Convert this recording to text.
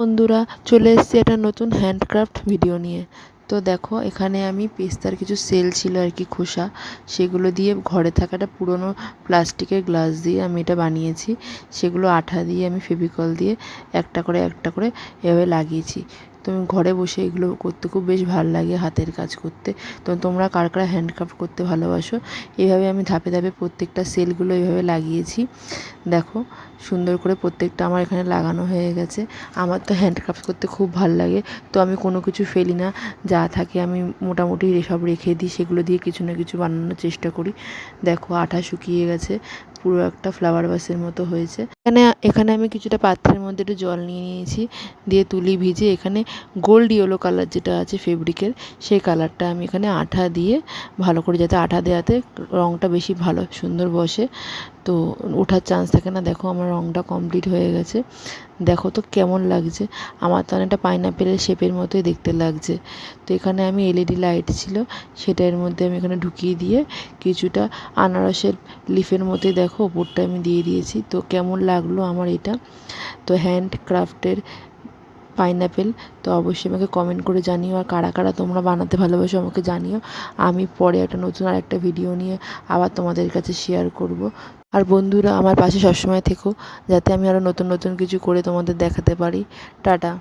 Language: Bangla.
বন্ধুরা, চলে এসেছি একটা নতুন হ্যান্ডক্রাফট ভিডিও নিয়ে। তো দেখো, এখানে আমি পেস্তার কিছু সেল ছিল আর কি, খোসা, সেগুলো দিয়ে ঘরে থাকা একটা পুরনো প্লাস্টিকের গ্লাস দিয়ে আমি এটা বানিয়েছি। সেগুলো আঠা দিয়ে আমি ফেভিকল দিয়ে একটা করে একটা করে এভাবে লাগিয়েছি। তো আমি ঘরে বসে এগুলো করতে খুব বেশ ভালো লাগে, হাতের কাজ করতে। তো তোমরা কার কার হ্যান্ডক্রাফট করতে ভালোবাসো? এইভাবে আমি ধাপে ধাপে প্রত্যেকটা সেলগুলো এইভাবে লাগিয়েছি। দেখো, সুন্দর করে প্রত্যেকটা আমার এখানে লাগানো হয়ে গেছে। আমার তো হ্যান্ডক্রাফট করতে খুব ভালো লাগে, তো আমি কোনো কিছু ফেলি না, যা থাকে আমি মোটামুটি সব রেখে দিই, সেগুলো দিয়ে কিছু না কিছু বানানোর চেষ্টা করি। দেখো, আঠা শুকিয়ে গেছে, পুরো একটা ফ্লাওয়ার ভাসের মতো হয়েছে। এখানে আমি কিছুটা পাত্রের মধ্যে একটু জল নিয়ে নিয়েছি, দিয়ে তুলি ভিজে এখানে গোল্ড ইয়েলো কালার যেটা আছে ফেব্রিকের, সেই কালারটা আমি এখানে আঠা দিয়ে ভালো করে, যাতে আঠা দেওয়াতে রঙটা বেশি ভালো সুন্দর বসে, তো ওঠার চান্স থাকে না। দেখো, আমার রঙটা কমপ্লিট হয়ে গেছে। দেখো তো কেমন লাগছে, আমার তো অনেকটা পাইনাপেলের শেপের মতোই দেখতে লাগছে। তো এখানে আমি এলইডি লাইট ছিল, সেটা এর মধ্যে আমি এখানে ঢুকিয়ে দিয়ে কিছুটা আনারসের লিফের মতোই দেখো ওপরটা আমি দিয়ে দিয়েছি। তো কেমন লাগলো আমার এটা, তো হ্যান্ডক্রাফটের পাইনাপেল, তো অবশ্যই আমাকে কমেন্ট করে জানিও। আর কারা কারা তোমরা বানাতে ভালোবাসো আমাকে জানিও। আমি পরে একটা নতুন আরেকটা ভিডিও নিয়ে আবার তোমাদের কাছে শেয়ার করব। আর বন্ধুরা, আমার পাশে সবসময় থেকো, যাতে আমি আরও নতুন নতুন কিছু করে তোমাদের দেখাতে পারি। টাটা।